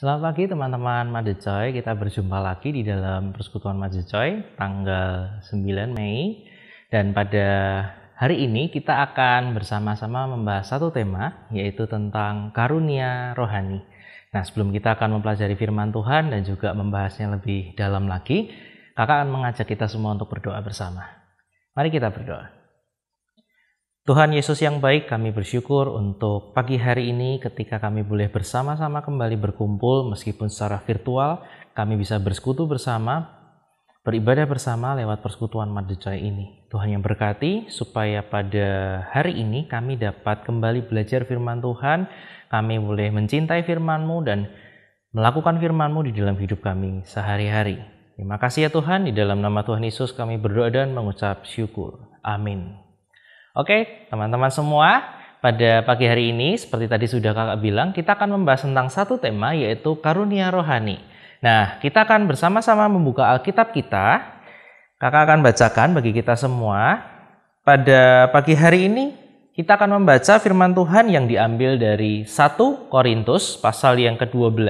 Selamat pagi teman-teman Madecoy, kita berjumpa lagi di dalam Persekutuan Madecoy tanggal 9 Mei. Dan pada hari ini kita akan bersama-sama membahas satu tema, yaitu tentang karunia rohani. Nah, sebelum kita akan mempelajari firman Tuhan dan juga membahasnya lebih dalam lagi, kakak akan mengajak kita semua untuk berdoa bersama. Mari kita berdoa. Tuhan Yesus yang baik, kami bersyukur untuk pagi hari ini ketika kami boleh bersama-sama kembali berkumpul meskipun secara virtual, kami bisa bersekutu bersama, beribadah bersama lewat persekutuan Madecoy ini. Tuhan yang berkati supaya pada hari ini kami dapat kembali belajar firman Tuhan, kami boleh mencintai firman-Mu dan melakukan firman-Mu di dalam hidup kami sehari-hari. Terima kasih ya Tuhan, di dalam nama Tuhan Yesus kami berdoa dan mengucap syukur. Amin. Oke, teman-teman semua, pada pagi hari ini seperti tadi sudah kakak bilang, kita akan membahas tentang satu tema, yaitu karunia rohani. Nah, kita akan bersama-sama membuka Alkitab kita. Kakak akan bacakan bagi kita semua. Pada pagi hari ini, kita akan membaca firman Tuhan yang diambil dari 1 Korintus pasal yang ke-12,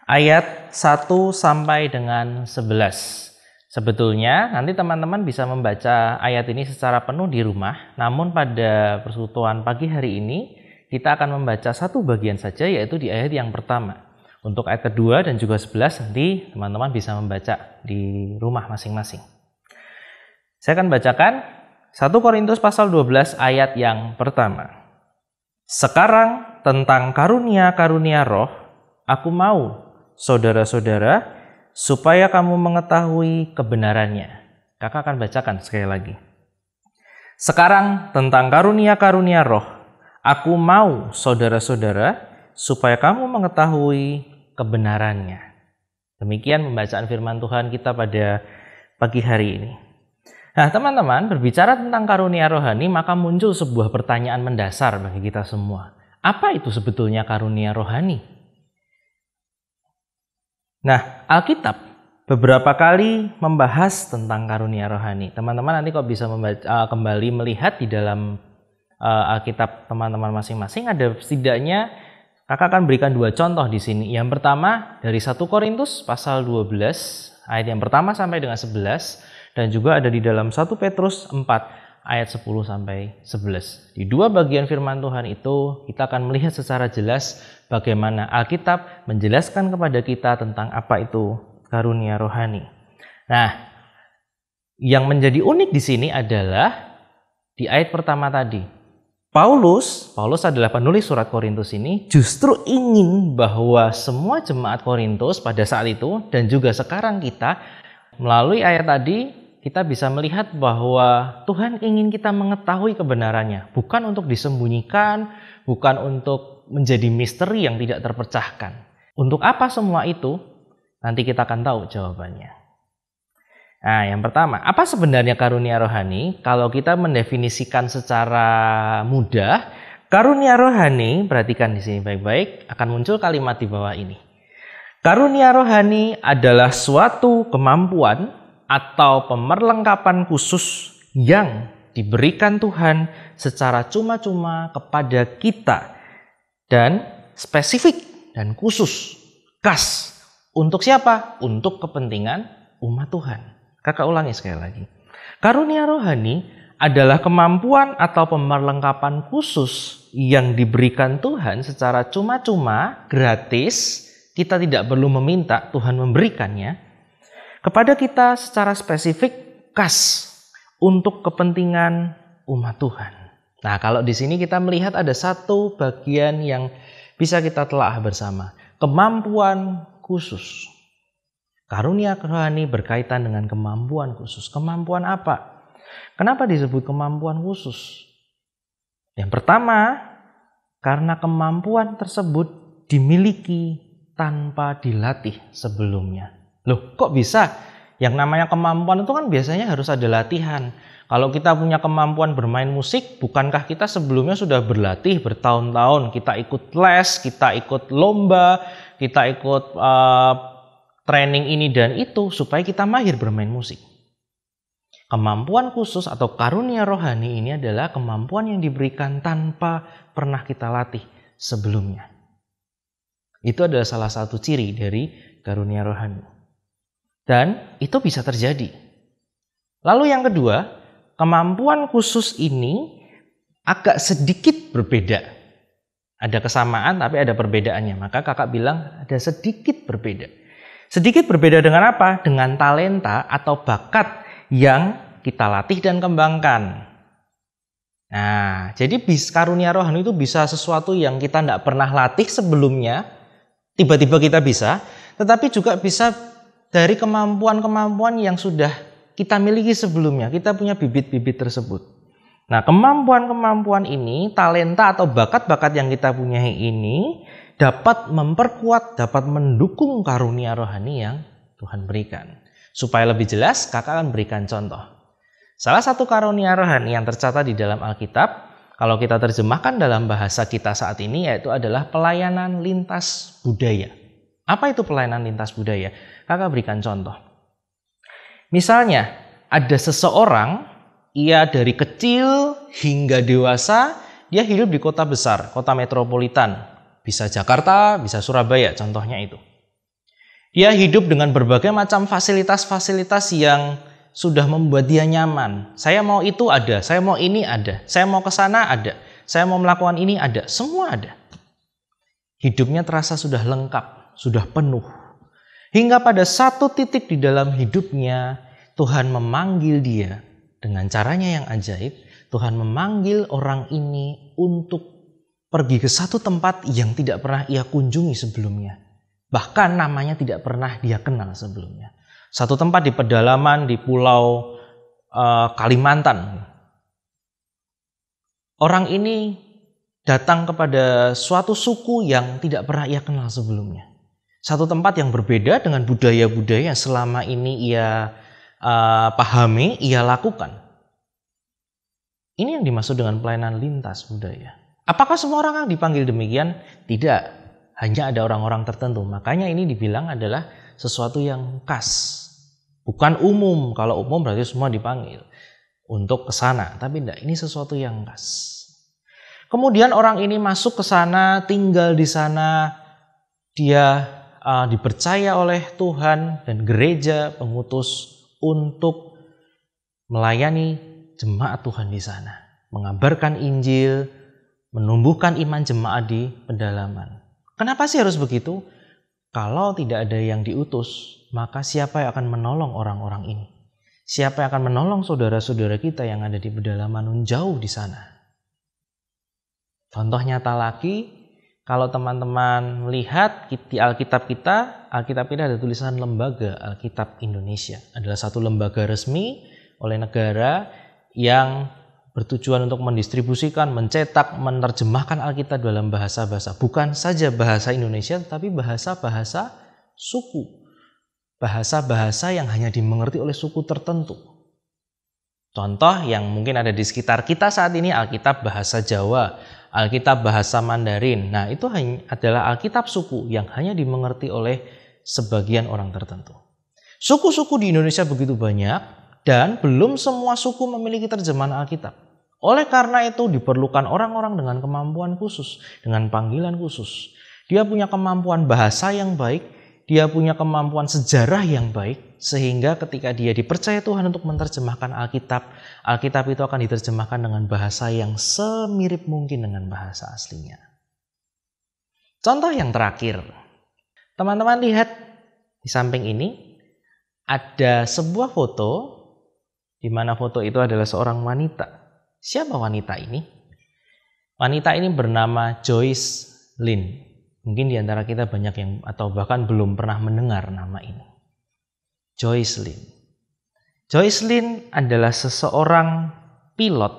ayat 1 sampai dengan 11. Sebetulnya nanti teman-teman bisa membaca ayat ini secara penuh di rumah, namun pada persekutuan pagi hari ini kita akan membaca satu bagian saja, yaitu di ayat yang pertama. Untuk ayat kedua dan juga 11 nanti teman-teman bisa membaca di rumah masing-masing. Saya akan bacakan 1 Korintus pasal 12 ayat yang pertama. Sekarang tentang karunia-karunia roh, aku mau, saudara-saudara, supaya kamu mengetahui kebenarannya. Kakak akan bacakan sekali lagi. Sekarang tentang karunia-karunia roh, aku mau saudara-saudara supaya kamu mengetahui kebenarannya. Demikian pembacaan firman Tuhan kita pada pagi hari ini. Nah teman-teman, berbicara tentang karunia rohani, maka muncul sebuah pertanyaan mendasar bagi kita semua. Apa itu sebetulnya karunia rohani? Nah, Alkitab beberapa kali membahas tentang karunia rohani. Teman-teman nanti kok bisa kembali melihat di dalam Alkitab teman-teman masing-masing, ada setidaknya kakak akan berikan dua contoh di sini. Yang pertama dari 1 Korintus pasal 12 ayat yang pertama sampai dengan 11, dan juga ada di dalam 1 Petrus 4 ayat 10 sampai 11. Di dua bagian firman Tuhan itu kita akan melihat secara jelas bagaimana Alkitab menjelaskan kepada kita tentang apa itu karunia rohani. Nah, yang menjadi unik di sini adalah di ayat pertama tadi. Paulus adalah penulis surat Korintus ini justru ingin bahwa semua jemaat Korintus pada saat itu dan juga sekarang kita melalui ayat tadi kita bisa melihat bahwa Tuhan ingin kita mengetahui kebenarannya, bukan untuk disembunyikan, bukan untuk menjadi misteri yang tidak terpecahkan. Untuk apa semua itu? Nanti kita akan tahu jawabannya. Nah, yang pertama, apa sebenarnya karunia rohani? Kalau kita mendefinisikan secara mudah, karunia rohani, perhatikan di sini baik-baik, akan muncul kalimat di bawah ini. Karunia rohani adalah suatu kemampuan atau pemerlengkapan khusus yang diberikan Tuhan secara cuma-cuma kepada kita dan spesifik dan khusus, khas. Untuk siapa? Untuk kepentingan umat Tuhan. Kakak ulangi sekali lagi. Karunia rohani adalah kemampuan atau pemerlengkapan khusus yang diberikan Tuhan secara cuma-cuma, gratis. Kita tidak perlu meminta, Tuhan memberikannya kepada kita secara spesifik, khas untuk kepentingan umat Tuhan. Nah, kalau di sini kita melihat ada satu bagian yang bisa kita telah bersama. Kemampuan khusus. Karunia rohani berkaitan dengan kemampuan khusus. Kemampuan apa? Kenapa disebut kemampuan khusus? Yang pertama, karena kemampuan tersebut dimiliki tanpa dilatih sebelumnya. Loh, kok bisa? Yang namanya kemampuan itu kan biasanya harus ada latihan. Kalau kita punya kemampuan bermain musik, bukankah kita sebelumnya sudah berlatih bertahun-tahun? Kita ikut les, kita ikut lomba, kita ikut training ini dan itu supaya kita mahir bermain musik. Kemampuan khusus atau karunia rohani ini adalah kemampuan yang diberikan tanpa pernah kita latih sebelumnya. Itu adalah salah satu ciri dari karunia rohani. Dan itu bisa terjadi. Lalu yang kedua, kemampuan khusus ini agak sedikit berbeda. Ada kesamaan tapi ada perbedaannya. Maka kakak bilang ada sedikit berbeda. Sedikit berbeda dengan apa? Dengan talenta atau bakat yang kita latih dan kembangkan. Nah, jadi karunia rohani itu bisa sesuatu yang kita tidak pernah latih sebelumnya, tiba-tiba kita bisa, tetapi juga bisa dari kemampuan-kemampuan yang sudah kita miliki sebelumnya. Kita punya bibit-bibit tersebut. Nah, kemampuan-kemampuan ini, talenta atau bakat-bakat yang kita punyai ini dapat memperkuat, dapat mendukung karunia rohani yang Tuhan berikan. Supaya lebih jelas, kakak akan berikan contoh. Salah satu karunia rohani yang tercatat di dalam Alkitab, kalau kita terjemahkan dalam bahasa kita saat ini, yaitu adalah pelayanan lintas budaya. Apa itu pelayanan lintas budaya? Kakak berikan contoh. Misalnya, ada seseorang, ia dari kecil hingga dewasa, dia hidup di kota besar, kota metropolitan. Bisa Jakarta, bisa Surabaya, contohnya itu. Dia hidup dengan berbagai macam fasilitas-fasilitas yang sudah membuat dia nyaman. Saya mau itu ada, saya mau ini ada, saya mau ke sana ada, saya mau melakukan ini ada, semua ada. Hidupnya terasa sudah lengkap, sudah penuh. Hingga pada satu titik di dalam hidupnya, Tuhan memanggil dia dengan caranya yang ajaib. Tuhan memanggil orang ini untuk pergi ke satu tempat yang tidak pernah ia kunjungi sebelumnya. Bahkan namanya tidak pernah dia kenal sebelumnya. Satu tempat di pedalaman di pulau Kalimantan. Orang ini datang kepada suatu suku yang tidak pernah ia kenal sebelumnya. Satu tempat yang berbeda dengan budaya-budaya yang selama ini ia pahami, ia lakukan. Ini yang dimaksud dengan pelayanan lintas budaya. Apakah semua orang yang dipanggil demikian? Tidak. Hanya ada orang-orang tertentu. Makanya ini dibilang adalah sesuatu yang khas. Bukan umum. Kalau umum berarti semua dipanggil untuk ke sana. Tapi tidak, ini sesuatu yang khas. Kemudian orang ini masuk ke sana, tinggal di sana. Dia dipercaya oleh Tuhan dan gereja pengutus untuk melayani jemaat Tuhan di sana. Mengabarkan Injil, menumbuhkan iman jemaat di pedalaman. Kenapa sih harus begitu? Kalau tidak ada yang diutus, maka siapa yang akan menolong orang-orang ini? Siapa yang akan menolong saudara-saudara kita yang ada di pedalaman jauh di sana? Contoh nyata lagi, kalau teman-teman melihat di Alkitab kita ada tulisan Lembaga Alkitab Indonesia. Adalah satu lembaga resmi oleh negara yang bertujuan untuk mendistribusikan, mencetak, menerjemahkan Alkitab dalam bahasa-bahasa. Bukan saja bahasa Indonesia, tapi bahasa-bahasa suku. Bahasa-bahasa yang hanya dimengerti oleh suku tertentu. Contoh yang mungkin ada di sekitar kita saat ini, Alkitab bahasa Jawa, Alkitab bahasa Mandarin. Nah, itu adalah Alkitab suku yang hanya dimengerti oleh sebagian orang tertentu. Suku-suku di Indonesia begitu banyak, dan belum semua suku memiliki terjemahan Alkitab. Oleh karena itu diperlukan orang-orang dengan kemampuan khusus, dengan panggilan khusus. Dia punya kemampuan bahasa yang baik, dia punya kemampuan sejarah yang baik, sehingga ketika dia dipercaya Tuhan untuk menerjemahkan Alkitab, Alkitab itu akan diterjemahkan dengan bahasa yang semirip mungkin dengan bahasa aslinya. Contoh yang terakhir, teman-teman lihat di samping ini ada sebuah foto, di mana foto itu adalah seorang wanita. Siapa wanita ini? Wanita ini bernama Joyce Lin. Mungkin di antara kita banyak yang atau bahkan belum pernah mendengar nama ini. Joyce Lin. Joyce Lin adalah seseorang pilot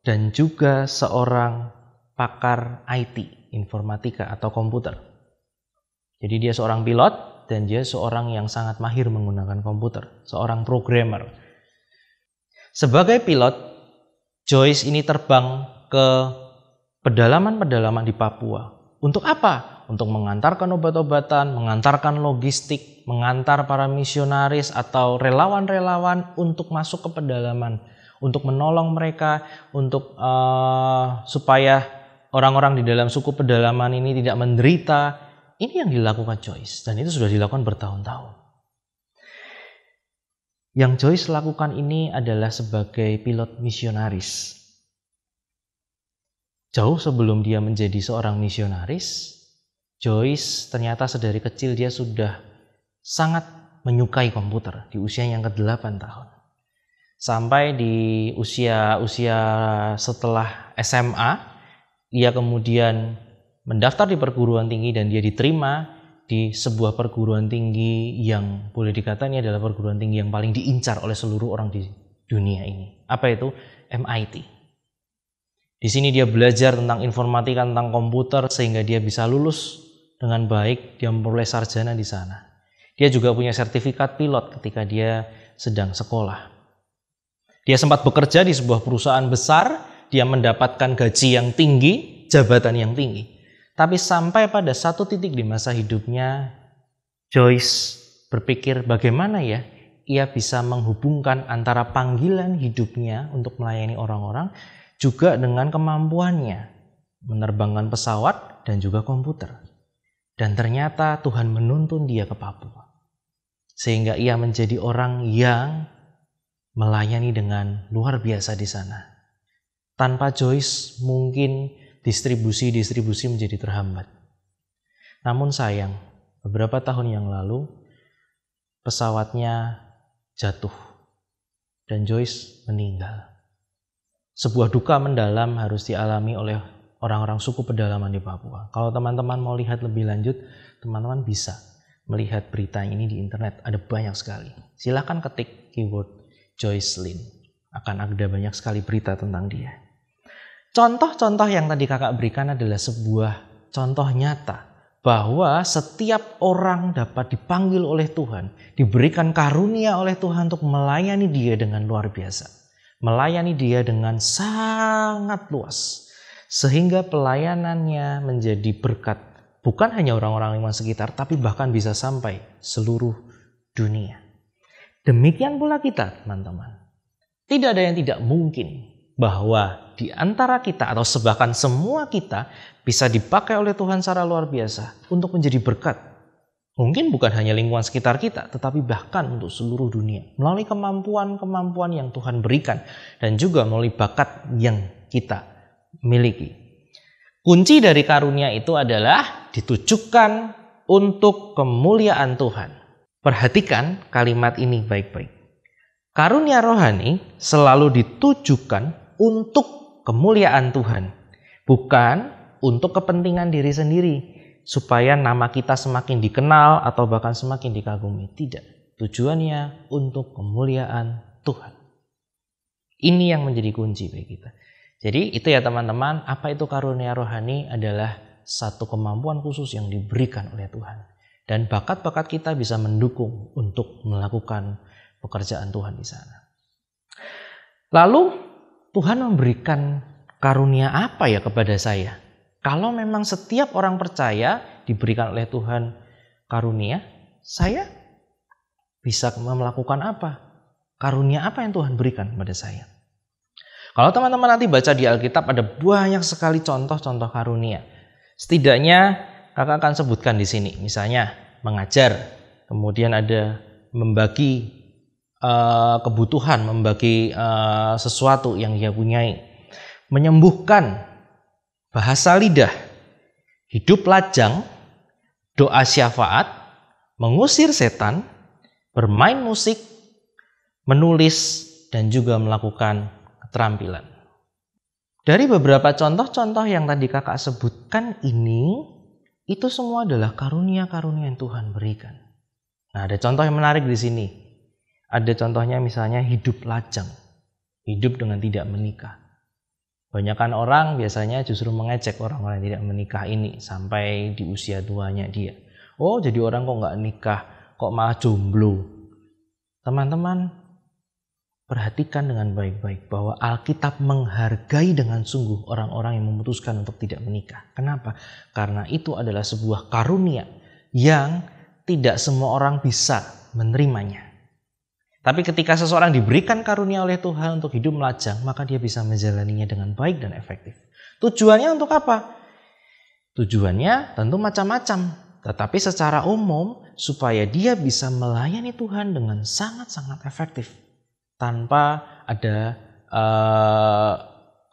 dan juga seorang pakar IT, informatika atau komputer. Jadi dia seorang pilot dan dia seorang yang sangat mahir menggunakan komputer, seorang programmer. Sebagai pilot, Joyce ini terbang ke pedalaman-pedalaman di Papua. Untuk apa? Untuk mengantarkan obat-obatan, mengantarkan logistik, mengantar para misionaris atau relawan-relawan untuk masuk ke pedalaman, untuk menolong mereka, untuk supaya orang-orang di dalam suku pedalaman ini tidak menderita. Ini yang dilakukan Joyce dan itu sudah dilakukan bertahun-tahun. Yang Joyce lakukan ini adalah sebagai pilot misionaris. Jauh sebelum dia menjadi seorang misionaris, Joyce ternyata sedari kecil dia sudah sangat menyukai komputer di usia yang ke-8 tahun. Sampai di usia setelah SMA, dia kemudian mendaftar di perguruan tinggi dan dia diterima di sebuah perguruan tinggi yang boleh dikatakan ini adalah perguruan tinggi yang paling diincar oleh seluruh orang di dunia ini. Apa itu? MIT. Di sini dia belajar tentang informatika, tentang komputer sehingga dia bisa lulus dengan baik, dia memperoleh sarjana di sana. Dia juga punya sertifikat pilot ketika dia sedang sekolah. Dia sempat bekerja di sebuah perusahaan besar, dia mendapatkan gaji yang tinggi, jabatan yang tinggi. Tapi sampai pada satu titik di masa hidupnya, Joyce berpikir bagaimana ya ia bisa menghubungkan antara panggilan hidupnya untuk melayani orang-orang juga dengan kemampuannya menerbangkan pesawat dan juga komputer. Dan ternyata Tuhan menuntun dia ke Papua. Sehingga ia menjadi orang yang melayani dengan luar biasa di sana. Tanpa Joyce mungkin distribusi menjadi terhambat. Namun sayang, beberapa tahun yang lalu pesawatnya jatuh dan Joyce meninggal. Sebuah duka mendalam harus dialami oleh orang-orang suku pedalaman di Papua. Kalau teman-teman mau lihat lebih lanjut, teman-teman bisa melihat berita ini di internet. Ada banyak sekali. Silakan ketik keyword Joyce Lin. Akan ada banyak sekali berita tentang dia. Contoh-contoh yang tadi kakak berikan adalah sebuah contoh nyata bahwa setiap orang dapat dipanggil oleh Tuhan, diberikan karunia oleh Tuhan untuk melayani dia dengan luar biasa. Melayani dia dengan sangat luas. Sehingga pelayanannya menjadi berkat bukan hanya orang-orang lingkungan sekitar, tapi bahkan bisa sampai seluruh dunia. Demikian pula kita, teman-teman. Tidak ada yang tidak mungkin bahwa di antara kita atau bahkan semua kita bisa dipakai oleh Tuhan secara luar biasa untuk menjadi berkat. Mungkin bukan hanya lingkungan sekitar kita, tetapi bahkan untuk seluruh dunia. Melalui kemampuan-kemampuan yang Tuhan berikan dan juga melalui bakat yang kita miliki. Kunci dari karunia itu adalah ditujukan untuk kemuliaan Tuhan. Perhatikan kalimat ini baik-baik. Karunia rohani selalu ditujukan untuk kemuliaan Tuhan, bukan untuk kepentingan diri sendiri, supaya nama kita semakin dikenal atau bahkan semakin dikagumi. Tidak, tujuannya untuk kemuliaan Tuhan. Ini yang menjadi kunci bagi kita. Jadi itu ya teman-teman, apa itu karunia rohani adalah satu kemampuan khusus yang diberikan oleh Tuhan. Dan bakat-bakat kita bisa mendukung untuk melakukan pekerjaan Tuhan di sana. Lalu Tuhan memberikan karunia apa ya kepada saya? Kalau memang setiap orang percaya diberikan oleh Tuhan karunia, saya bisa melakukan apa? Karunia apa yang Tuhan berikan kepada saya? Kalau teman-teman nanti baca di Alkitab ada banyak sekali contoh-contoh karunia. Setidaknya kakak akan sebutkan di sini. Misalnya mengajar, kemudian ada membagi kebutuhan, membagi sesuatu yang dia punyai, menyembuhkan, bahasa lidah, hidup lajang, doa syafaat, mengusir setan, bermain musik, menulis, dan juga melakukan keterampilan. Dari beberapa contoh-contoh yang tadi kakak sebutkan ini, itu semua adalah karunia-karunia yang Tuhan berikan. Nah, ada contoh yang menarik di sini. Ada contohnya misalnya hidup lajang, hidup dengan tidak menikah. Banyakan orang biasanya justru mengecek orang-orang yang tidak menikah ini sampai di usia tuanya dia. Oh, jadi orang kok nggak nikah, kok malah jomblo. Teman-teman, perhatikan dengan baik-baik bahwa Alkitab menghargai dengan sungguh orang-orang yang memutuskan untuk tidak menikah. Kenapa? Karena itu adalah sebuah karunia yang tidak semua orang bisa menerimanya. Tapi ketika seseorang diberikan karunia oleh Tuhan untuk hidup melajang, maka dia bisa menjalaninya dengan baik dan efektif. Tujuannya untuk apa? Tujuannya tentu macam-macam. tetapi secara umum supaya dia bisa melayani Tuhan dengan sangat-sangat efektif tanpa ada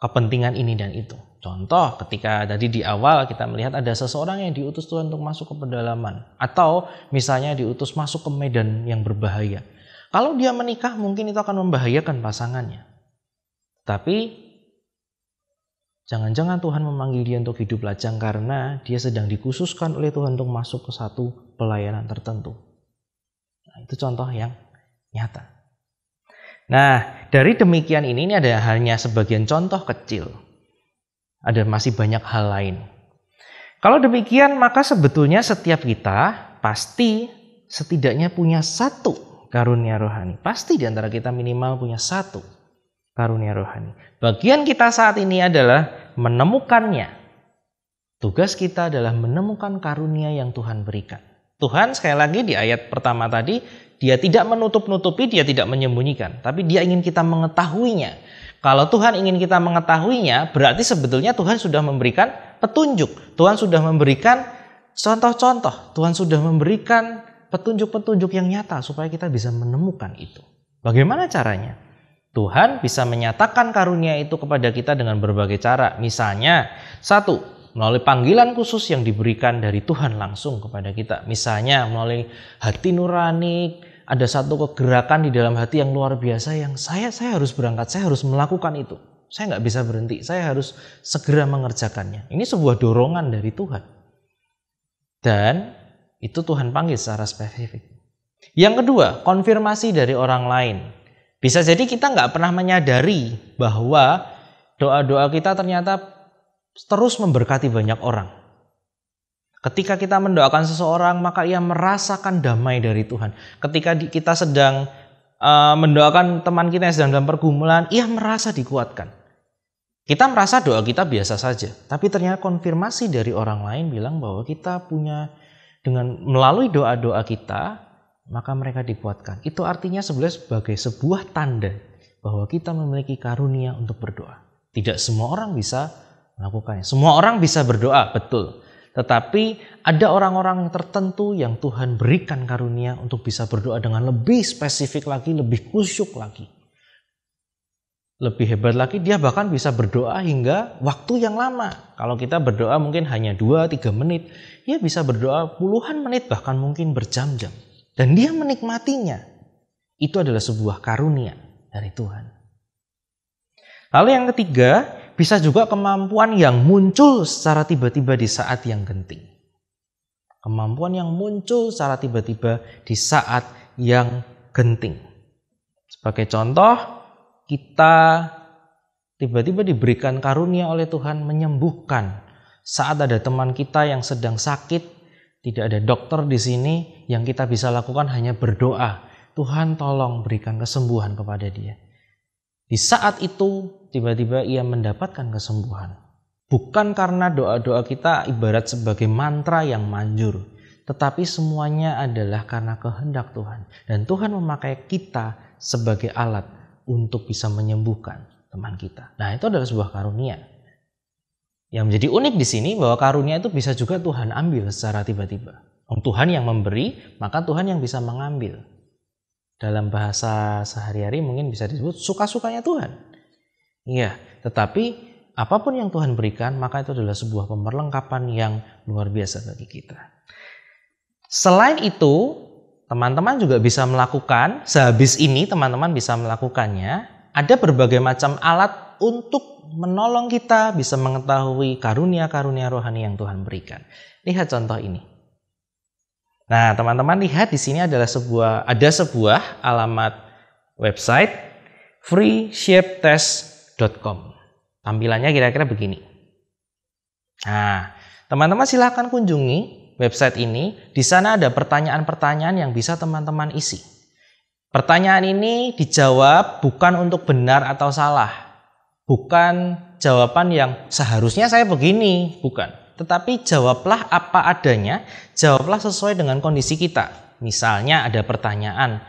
kepentingan ini dan itu. Contoh, ketika tadi di awal kita melihat ada seseorang yang diutus Tuhan untuk masuk ke pedalaman, atau misalnya diutus masuk ke medan yang berbahaya. Kalau dia menikah mungkin itu akan membahayakan pasangannya. Tapi jangan-jangan Tuhan memanggil dia untuk hidup lajang karena dia sedang dikhususkan oleh Tuhan untuk masuk ke satu pelayanan tertentu. Nah, itu contoh yang nyata. Nah, dari demikian ini ada hanya sebagian contoh kecil. Ada masih banyak hal lain. Kalau demikian, maka sebetulnya setiap kita pasti setidaknya punya satu karunia rohani. Pasti di antara kita minimal punya satu karunia rohani. Bagian kita saat ini adalah menemukannya. Tugas kita adalah menemukan karunia yang Tuhan berikan. Tuhan sekali lagi di ayat pertama tadi, dia tidak menutup-nutupi, dia tidak menyembunyikan. Tapi dia ingin kita mengetahuinya. Kalau Tuhan ingin kita mengetahuinya, berarti sebetulnya Tuhan sudah memberikan petunjuk. Tuhan sudah memberikan contoh-contoh. Tuhan sudah memberikan petunjuk-petunjuk yang nyata supaya kita bisa menemukan itu. Bagaimana caranya? Tuhan bisa menyatakan karunia itu kepada kita dengan berbagai cara. Misalnya, satu, melalui panggilan khusus yang diberikan dari Tuhan langsung kepada kita. Misalnya melalui hati nurani, ada satu kegerakan di dalam hati yang luar biasa yang saya harus berangkat, saya harus melakukan itu. Saya nggak bisa berhenti, saya harus segera mengerjakannya. Ini sebuah dorongan dari Tuhan. Dan itu Tuhan panggil secara spesifik. Yang kedua, konfirmasi dari orang lain. Bisa jadi kita nggak pernah menyadari bahwa doa-doa kita ternyata terus memberkati banyak orang. Ketika kita mendoakan seseorang, maka ia merasakan damai dari Tuhan. Ketika kita sedang mendoakan teman kita yang sedang dalam pergumulan, ia merasa dikuatkan. Kita merasa doa kita biasa saja, tapi ternyata konfirmasi dari orang lain bilang bahwa kita punya, melalui doa-doa kita, maka mereka dikuatkan. Itu artinya sebenarnya sebagai sebuah tanda bahwa kita memiliki karunia untuk berdoa. Tidak semua orang bisa melakukannya. Semua orang bisa berdoa, betul. Tetapi ada orang-orang tertentu yang Tuhan berikan karunia untuk bisa berdoa dengan lebih spesifik lagi, lebih khusyuk lagi. Lebih hebat lagi, dia bahkan bisa berdoa hingga waktu yang lama. Kalau kita berdoa mungkin hanya 2-3 menit, dia bisa berdoa puluhan menit, bahkan mungkin berjam-jam. Dan dia menikmatinya. Itu adalah sebuah karunia dari Tuhan. Lalu yang ketiga, bisa juga kemampuan yang muncul secara tiba-tiba di saat yang genting. Kemampuan yang muncul secara tiba-tiba di saat yang genting. Sebagai contoh, kita tiba-tiba diberikan karunia oleh Tuhan menyembuhkan. Saat ada teman kita yang sedang sakit, tidak ada dokter di sini, yang kita bisa lakukan hanya berdoa. Tuhan tolong berikan kesembuhan kepada dia. Di saat itu tiba-tiba ia mendapatkan kesembuhan. Bukan karena doa-doa kita ibarat sebagai mantra yang manjur, tetapi semuanya adalah karena kehendak Tuhan. Dan Tuhan memakai kita sebagai alat untuk bisa menyembuhkan teman kita. Nah, itu adalah sebuah karunia. Yang menjadi unik di sini bahwa karunia itu bisa juga Tuhan ambil secara tiba-tiba. Tuhan yang memberi, maka Tuhan yang bisa mengambil. Dalam bahasa sehari-hari mungkin bisa disebut suka-sukanya Tuhan. Iya, tetapi apapun yang Tuhan berikan, maka itu adalah sebuah pemerlengkapan yang luar biasa bagi kita. Selain itu, teman-teman juga bisa melakukan, sehabis ini teman-teman bisa melakukannya, ada berbagai macam alat untuk menolong kita bisa mengetahui karunia-karunia rohani yang Tuhan berikan. Lihat contoh ini. Nah, teman-teman lihat di sini ada sebuah alamat website freeshapetest.com. Tampilannya kira-kira begini. Nah, teman-teman silakan kunjungi website ini. Di sana ada pertanyaan-pertanyaan yang bisa teman-teman isi. Pertanyaan ini dijawab bukan untuk benar atau salah. Bukan jawaban yang seharusnya saya begini, bukan. Tetapi jawablah apa adanya, jawablah sesuai dengan kondisi kita. Misalnya ada pertanyaan,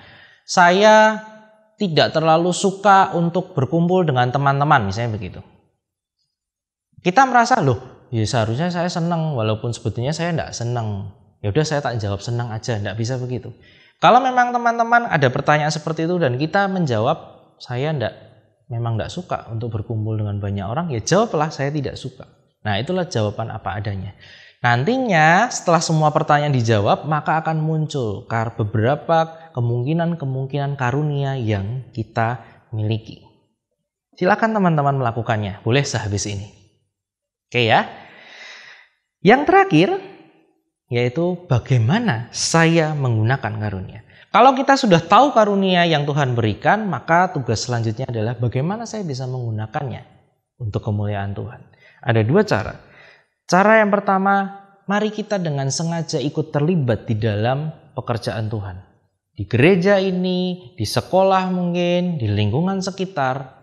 saya tidak terlalu suka untuk berkumpul dengan teman-teman, misalnya begitu. Kita merasa, loh, ya seharusnya saya senang, walaupun sebetulnya saya tidak senang. Ya udah saya tak jawab senang aja, enggak bisa begitu. Kalau memang teman-teman ada pertanyaan seperti itu dan kita menjawab saya memang enggak suka untuk berkumpul dengan banyak orang, ya jawablah saya tidak suka. Nah, itulah jawaban apa adanya. Nantinya setelah semua pertanyaan dijawab, maka akan muncul beberapa kemungkinan karunia yang kita miliki. Silakan teman-teman melakukannya, boleh sehabis ini. Oke ya. Yang terakhir, yaitu bagaimana saya menggunakan karunia. Kalau kita sudah tahu karunia yang Tuhan berikan, maka tugas selanjutnya adalah bagaimana saya bisa menggunakannya untuk kemuliaan Tuhan. Ada dua cara. Cara yang pertama, mari kita dengan sengaja ikut terlibat di dalam pekerjaan Tuhan. Di gereja ini, di sekolah mungkin, di lingkungan sekitar.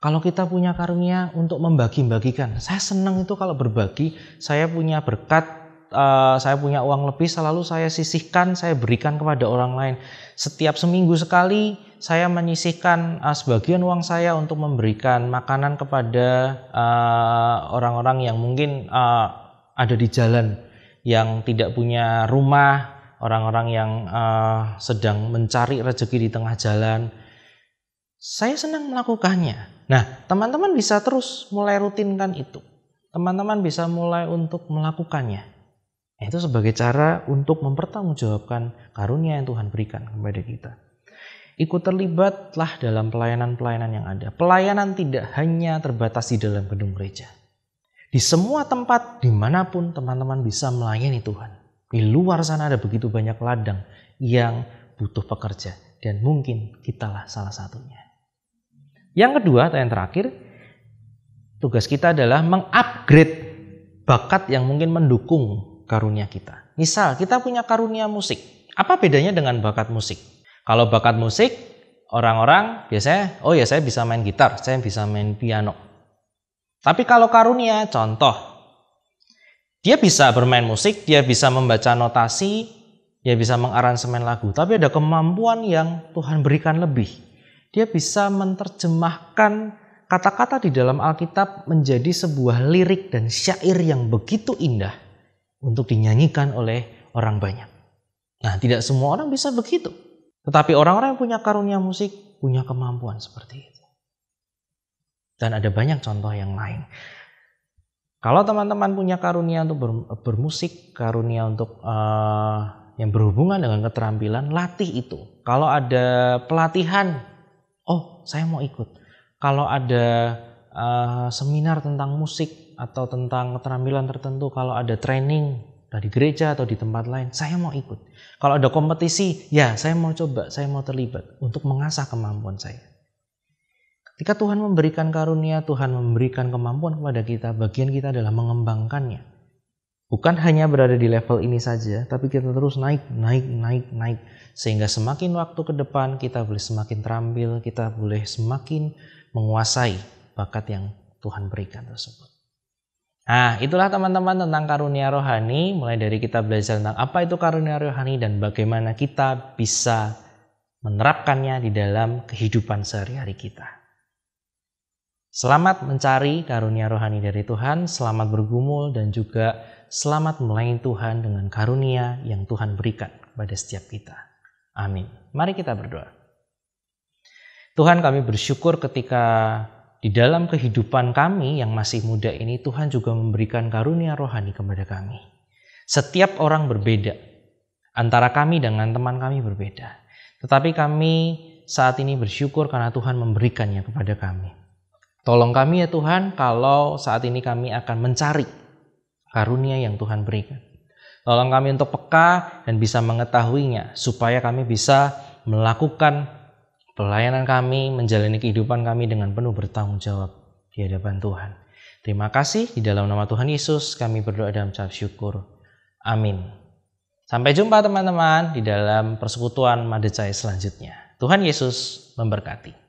Kalau kita punya karunia untuk membagi-bagikan. Saya senang itu kalau berbagi. Saya punya berkat, saya punya uang lebih, selalu saya sisihkan, saya berikan kepada orang lain. Setiap seminggu sekali saya menyisihkan sebagian uang saya untuk memberikan makanan kepada orang-orang yang mungkin ada di jalan, yang tidak punya rumah, orang-orang yang sedang mencari rezeki di tengah jalan. Saya senang melakukannya. Nah, teman-teman bisa terus mulai rutinkan itu. Teman-teman bisa mulai untuk melakukannya. Itu sebagai cara untuk mempertanggungjawabkan karunia yang Tuhan berikan kepada kita. Ikut terlibatlah dalam pelayanan-pelayanan yang ada. Pelayanan tidak hanya terbatas di dalam gedung gereja. Di semua tempat, dimanapun teman-teman bisa melayani Tuhan. Di luar sana ada begitu banyak ladang yang butuh pekerja. Dan mungkin kitalah salah satunya. Yang kedua atau yang terakhir, tugas kita adalah mengupgrade bakat yang mungkin mendukung karunia kita. Misal kita punya karunia musik. Apa bedanya dengan bakat musik? Kalau bakat musik, orang-orang biasanya, oh ya saya bisa main gitar, saya bisa main piano. Tapi kalau karunia, contoh, dia bisa bermain musik, dia bisa membaca notasi, dia bisa mengaransemen lagu. Tapi ada kemampuan yang Tuhan berikan lebih. Dia bisa menerjemahkan kata-kata di dalam Alkitab menjadi sebuah lirik dan syair yang begitu indah untuk dinyanyikan oleh orang banyak. Nah, tidak semua orang bisa begitu. Tetapi orang-orang yang punya karunia musik punya kemampuan seperti itu. Dan ada banyak contoh yang lain. Kalau teman-teman punya karunia untuk bermusik, karunia untuk yang berhubungan dengan keterampilan, latih itu. Kalau ada pelatihan, oh saya mau ikut. Kalau ada seminar tentang musik atau tentang keterampilan tertentu, kalau ada training di gereja atau di tempat lain, saya mau ikut. Kalau ada kompetisi, ya saya mau coba, saya mau terlibat untuk mengasah kemampuan saya. Ketika Tuhan memberikan karunia, Tuhan memberikan kemampuan kepada kita, bagian kita adalah mengembangkannya. Bukan hanya berada di level ini saja, tapi kita terus naik. Sehingga semakin waktu ke depan kita boleh semakin terampil, kita boleh semakin menguasai bakat yang Tuhan berikan tersebut. Nah, itulah teman-teman tentang karunia rohani, mulai dari kita belajar tentang apa itu karunia rohani dan bagaimana kita bisa menerapkannya di dalam kehidupan sehari-hari kita. Selamat mencari karunia rohani dari Tuhan, selamat bergumul dan juga selamat melayani Tuhan dengan karunia yang Tuhan berikan kepada setiap kita. Amin. Mari kita berdoa. Tuhan, kami bersyukur ketika di dalam kehidupan kami yang masih muda ini, Tuhan juga memberikan karunia rohani kepada kami. Setiap orang berbeda. Antara kami dengan teman kami berbeda. Tetapi kami saat ini bersyukur karena Tuhan memberikannya kepada kami. Tolong kami ya Tuhan, kalau saat ini kami akan mencari karunia yang Tuhan berikan. Tolong kami untuk peka dan bisa mengetahuinya, supaya kami bisa melakukan pelayanan kami, menjalani kehidupan kami dengan penuh bertanggung jawab di hadapan Tuhan. Terima kasih, di dalam nama Tuhan Yesus kami berdoa dan mengucap syukur. Amin. Sampai jumpa teman-teman di dalam persekutuan Madecai selanjutnya. Tuhan Yesus memberkati.